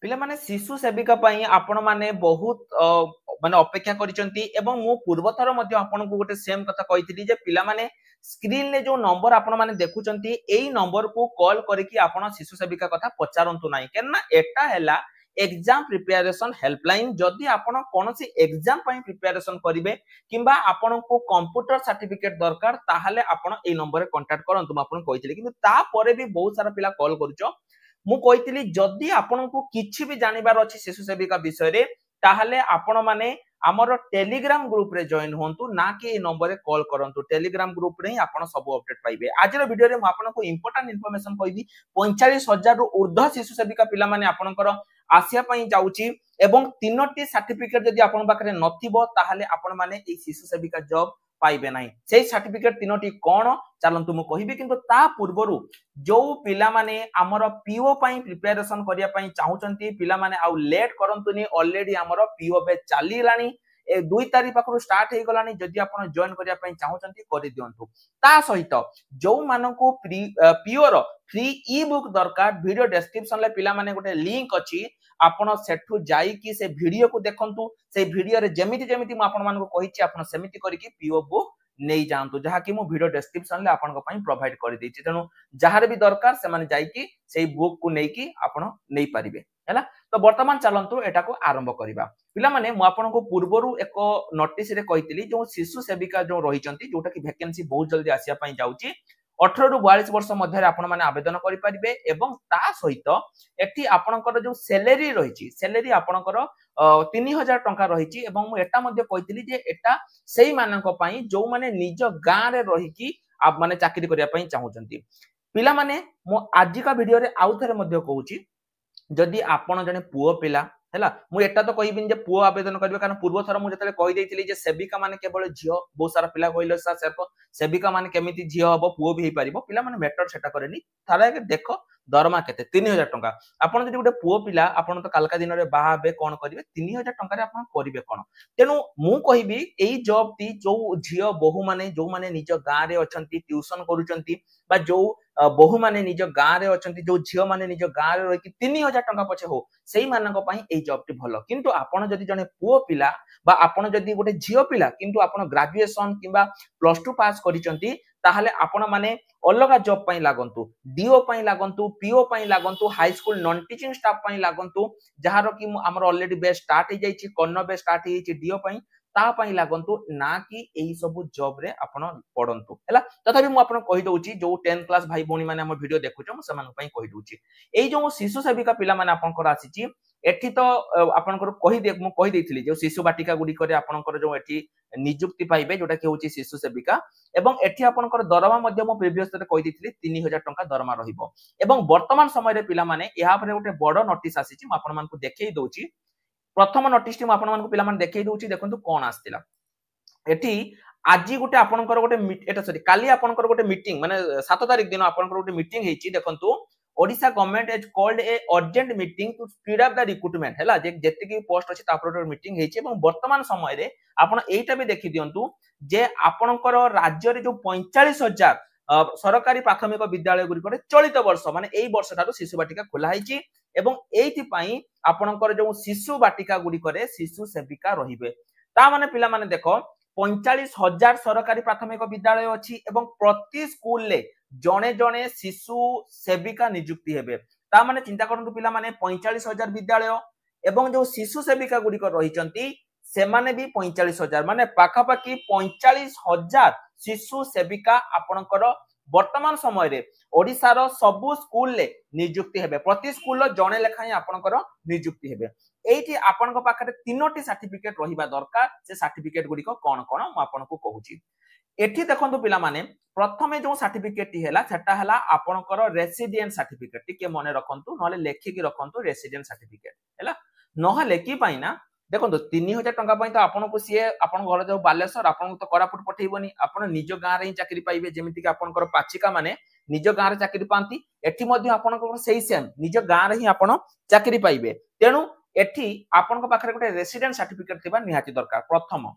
पिला माने शिशु सेविका पई आपण माने बहुत माने अपेक्षा करिसंती एवं मु पूर्वथर मध्ये आपण को गोटे सेम कथा कहितली जे पिला माने स्क्रीन ले जो नंबर आपण माने देखुचंती एई नंबर को कॉल करिकि आपण शिशु सेविका कथा पचारंतु नाही केना एटा हैला एग्जाम प्रिपरेशन हेल्पलाइन जदि आपण कोनोसी एग्जाम पई प्रिपरेशन करिवे किंबा आपण को कंप्यूटर सर्टिफिकेट दरकार ताहाले आपण एई नंबर रे कांटेक्ट करंतु म आपण कहितली किंतु ता परे भी बहुत सारा पिला कॉल करूचो मु कहितली जदि आपण को किछि भी जानिबार अछि शिशु सेविका विषय रे ताहाले आपण माने हमर टेलीग्राम ग्रुप रे जॉइन होंतु ना कि ए नंबर रे कॉल करंतु टेलीग्राम ग्रुप रे आपण सब अपडेट पाइबे आज रो वीडियो रे म आपण को इंपोर्टेंट इंफॉर्मेशन कहबी 45000 रु ऊर्ध्व शिशु सेविका पिला माने आपनकर आसिया पई जाउची एवं तीनोटी सर्टिफिकेट जदि आपण पाखरे नथिबो ताहाले आपण माने ए शिशु सेविका जॉब पाइबे नाही सेही सर्टिफिकेट तीनोटी कोन चलंतु मु कहिबे किंतु ता पूर्वरु जो पिला माने हमर पीओ पई प्रिपरेशन करिया पई चाहुचंती पिला माने आउ लेट करंतुनी ऑलरेडी हमर पीओ बे चाली लानी ए 2 तारीख पाखरु स्टार्ट हे गलानी जदि आपण जॉइन करिया पई चाहुचंती करि दियंतु ता सहित जो मानको पीओ रो फ्री ई बुक दरकार वीडियो डिस्क्रिप्शन ले पिला माने गोटे लिंक अछि आपण सेठु जाई कि से वीडियो को देखंतु से वीडियो रे जेमिति जेमिति म आपण मानको कहिछि आपण सेमिति करिकि पीओ बुक नहीं जानतु जहा कि मु वीडियो डिस्क्रिप्शन ले आपण को पई प्रोवाइड कर देछि तेनु जहार भी दरकार से माने जाई कि सेही बुक को नै कि आपण नै परिबे हैला तो वर्तमान चलंतु एटा को आरंभ करिबा पिला माने मु आपण को पूर्वरु एक नोटिस रे कहितली जो शिशु सेविका जो रहिचंती जोटा कि वैकेंसी बहुत जल्दी आसिया पई जाउची 18 रु 42 वर्ष मध्य आपण माने आवेदन करि परिबे एवं ता सहित एठी आपणकर जो सैलरी रहिची सैलरी आपणकर 3000 टंका रहिची एवं मु एटा मध्ये कहितली जे एटा सेही मानक पई जो माने निज गां रे रहिकी आप माने चाकरी करिया पई चाहुचंती पिला माने मु आजि का वीडियो रे आउ थरे मध्ये कहूची जदि आपण जने पुओ पिला हैला मु एटा तो कहिबिन जे पुओ आवेदन करबे कारण पूर्व थर मु जतले कहि देइतिली जे सेविका माने केवल झियो बहुत सारा पिला कहिलो सा सेविका माने केमिति झियो हबो पुओ भी हे परिबो पिला माने मैटर सेटा करेनी थारा के देखो दरमा केते 3000 टंका आपण जदि गोटे पुओ पिला आपण तो कालका दिन रे बाहाबे कोन करिवे 3000 टंका रे आपण करिवे कोन तेनु मु कहिबी एई जॉब ती जो झियो बहु माने जो माने निज गां रे अछंती ट्यूशन करूचंती बा जो बहु माने निज गां रे अछंती जो झियो माने निज गां रे रहि कि 3000 टंका पछे हो सेही मानक पई एई जॉब टी भलो किंतु आपण जदि जने पुओ पिला बा आपण जदि गोटे झियो पिला किंतु आपण ग्रेजुएशन किबा +2 पास करिचंती ताहाले आपण माने अलगा जॉब पई लागंतु डीओ पई लागंतु पीओ पई लागंतु high school non teaching staff पई लागंतु जहारो कि हमर ऑलरेडी बेस स्टार्ट हे जाईची कन्न बेस स्टार्ट हे जाईची डीओ पई ता पई लागंतु ना कि एई सब जॉब रे आपण पढंतु हैला तथापि मु आपण कहि दउची जो 10 क्लास भाई बोनी माने हम वीडियो देखुछो मु समान पई कहि दउची एई जो शिशु सेविका पिला माने आपण कर आसीची एठी तो आपनकर मु कहि देथिली जो शिशु बाटिका गुडी करे आपनकर जो एठी नियुक्ति पाइबे जोटा कि होची शिशु सेविका एवं एठी आपनकर दरमा मध्ये मु प्रीवियस रे कहि देथिली 3000 टंका दरमा रहिबो एवं वर्तमान समय रे पिला माने एहा परे गोटे बडो नोटिस आसीची मु आपन मानकु देखै दउची प्रथम नोटिस टी मु आपन मानकु पिला माने देखै दउची देखंतु कोन आस्तिला एठी आजि गोटे आपनकर गोटे एटा सॉरी काली आपनकर गोटे मीटिंग माने 7 तारिख दिन आपनकर गोटे मीटिंग हेची देखंतु Odisha government has called a urgent meeting to speed up the recruitment हैला जेति की पोस्ट अछि तापर मीटिंग हेची एवं वर्तमान समय रे आपण एटा भी देखि दियंतु जे आपनकर राज्य रे जो 45000 सरकारी प्राथमिक विद्यालय गुरी करे चलित वर्ष माने एई वर्ष थारो शिशु बाटिका खोला हेची एवं एइथि पई आपनकर जो शिशु बाटिका गुडी करे शिशु सेविका रहिबे ता माने पिला माने देखो 45000 सरकारी प्राथमिक विद्यालय अछि एवं प्रति स्कूल ले जणे जणे शिशु सेविका नियुक्ति हेबे ता माने चिंता करंतु पिला माने 45000 विद्यालय एवं जो शिशु सेविका गुडी कर रहिचंती से माने भी 45000 माने पाखा पाखी 45000 शिशु सेविका आपनकर वर्तमान समय रे ओडिसा रो सबु स्कूल ले नियुक्ति हेबे प्रति स्कूल जणे लेखाई आपनकर नियुक्ति हेबे एठी आपन को पाखरे तीनोटी सर्टिफिकेट रहिबा दरकार से सर्टिफिकेट गुडी को कोन कोन म आपन को कहूची एठी देखंतु पिला माने प्रथमे जो सर्टिफिकेट टी हैला सेटा हैला आपनकर रेसिडेंट सर्टिफिकेट टी के मने रखंतु नले लेखि की रखंतु रेसिडेंट सर्टिफिकेट हैला नहले की पाइना देखंतु 3000 टंका पई तो आपन को सीए आपन घर जो बालेश्वर आपन तो कोरापुट पठेइबनी आपन निज गां रे चाकरी पाइबे जेमिति कि आपनकर पाचिका माने निज गां रे चाकरी पांती एठी मध्ये आपन को सेही सेम निज गां रे ही आपन चाकरी पाइबे तेनु एठी आपन को पाखरे गोटे रेसिडेंट सर्टिफिकेट थिबा निहाती दरकार प्रथम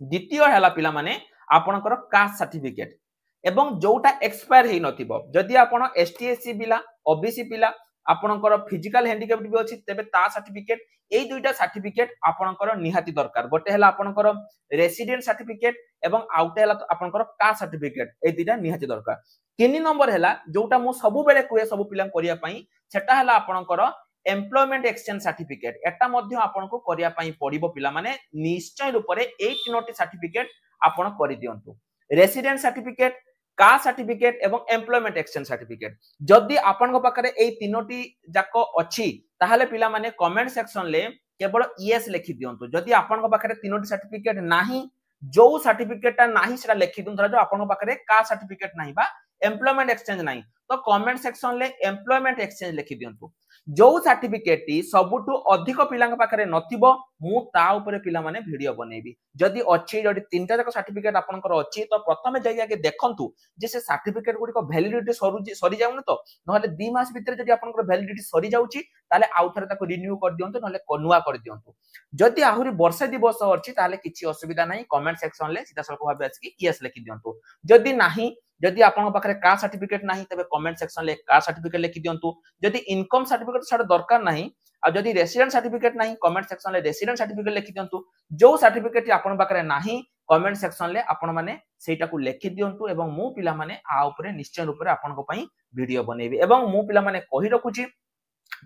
द्वितीय हैला पिला माने आपनकर कास्ट सर्टिफिकेट एवं जोटा एक्सपायर हे नथिबो जदि आपन एसटी एससी पिला ओबीसी पिला आपणकर फिजिकल हैंडिकैप्ड भी अछि तेबे ता सर्टिफिकेट एई दुईटा सर्टिफिकेट आपणकर निहाती दरकार गोटे हला आपणकर रेसिडेंट सर्टिफिकेट एवं आउटे हला आपणकर कास्ट सर्टिफिकेट एई दुईटा निहाती दरकार 3 नंबर हला जोटा मु सब बेले कुए सब पिला करिया पई सेटा हला आपणकर एम्प्लॉयमेंट एक्सचेंज सर्टिफिकेट एटा मध्ये आपनको करिया पई पडिबो पिला माने निश्चय रूपरे एई तीनोटी सर्टिफिकेट आपण करि दियंतु रेसिडेंट सर्टिफिकेट कास्ट सर्टिफिकेट एवं एम्प्लॉयमेंट एक्सचेंज सर्टिफिकेट जदि आपन पाखे एई तीनोटी जाक अछि ताहले पिला माने कमेंट सेक्शन ले केवल यस लिखि दियंतु जदि आपन पाखे तीनोटी सर्टिफिकेट नाही जो सर्टिफिकेटटा नाही सेटा लिखि दियंतु जो आपन पाखे कास्ट सर्टिफिकेट नाही बा एम्प्लॉयमेंट एक्सचेंज नाही तो कमेंट सेक्शन ले एम्प्लॉयमेंट एक्सचेंज लिखि दियंतु जो सर्टिफिकेट टी सबुठु अधिक पिलांग पाखरे नथिबो मु ता ऊपर पिला माने वीडियो बनेबी जदि अछि जदि तीनटा जाक सर्टिफिकेट आपनकर अछि तो प्रथमे जाई आगे देखंतु जे से सर्टिफिकेट गुडी को वैलिडिटी सरी जाउन तो नहले 2 मास भीतर जदि आपनकर वैलिडिटी सरी जाउची ताले आउ थरे ताको रिन्यू कर दियंतु नहले कोनुआ कर दियंतु जदि आहुरी वर्षे दि वर्ष अछि ताले किछि असुविधा नाही कमेंट सेक्शन ले सीधा सल्प भाबे आछि कि यस लिखि दियंतु जदि नाही जदि आपन पाखरे कास्ट सर्टिफिकेट नाही तबे कमेंट सेक्शन ले कास्ट सर्टिफिकेट लिखि दियंतु जदि इनकम सर्टिफिकेट साड दरकार नाही आ जदि रेसिडेंट सर्टिफिकेट नाही कमेंट सेक्शन ले रेसिडेंट सर्टिफिकेट लिखि दियंतु जो सर्टिफिकेट आपन पाखरे नाही कमेंट सेक्शन ले आपन माने सेटा को लिखि दियंतु एवं मु पिला माने आ ऊपर निश्चय रूप रे आपन को पई वीडियो बनेबी एवं मु पिला माने कहि रखुची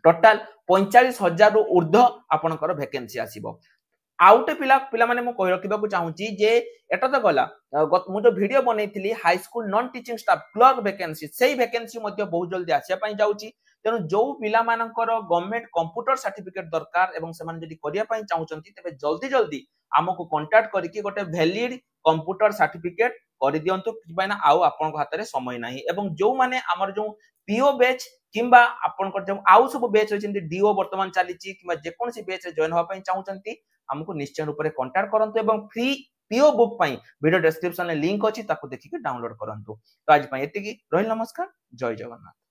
टोटल 45,000 रु ऊर्ध्व आपनकर वैकेंसी आसीबो आउटे पिला माने मु कहि रखिबा को चाहूची जे एटा तो गला मु जो वीडियो बनैथिली high school non teaching staff clerk vacancy सेही वैकेंसी मध्ये बहुत जल्दी आसिया पई जाउची तेनु जो पिला मानकर गवर्नमेंट कंप्यूटर सर्टिफिकेट दरकार एवं से माने जदि करिया पई चाहूचंती तबे जल्दी जल्दी हमको कांटेक्ट करके गोटे वैलिड कंप्यूटर सर्टिफिकेट कर दियंतु किबाना आउ आपन हाथ रे समय नाही एवं जो माने हमर जो पीओ बैच किंबा आपनकर जो आउ सब बैच होचंती डीओ वर्तमान चलीची किबा जे कोनसी बैच रे जॉइन होआ पई चाहूचंती हमको निश्चय रूप से कांटेक्ट करंतु एवं फ्री पीओ बुक पई वीडियो डिस्क्रिप्शन में लिंक अछि ताको देखि के डाउनलोड करंतु तो आज पई एतिकी रहिल नमस्कार जय जगन्नाथ।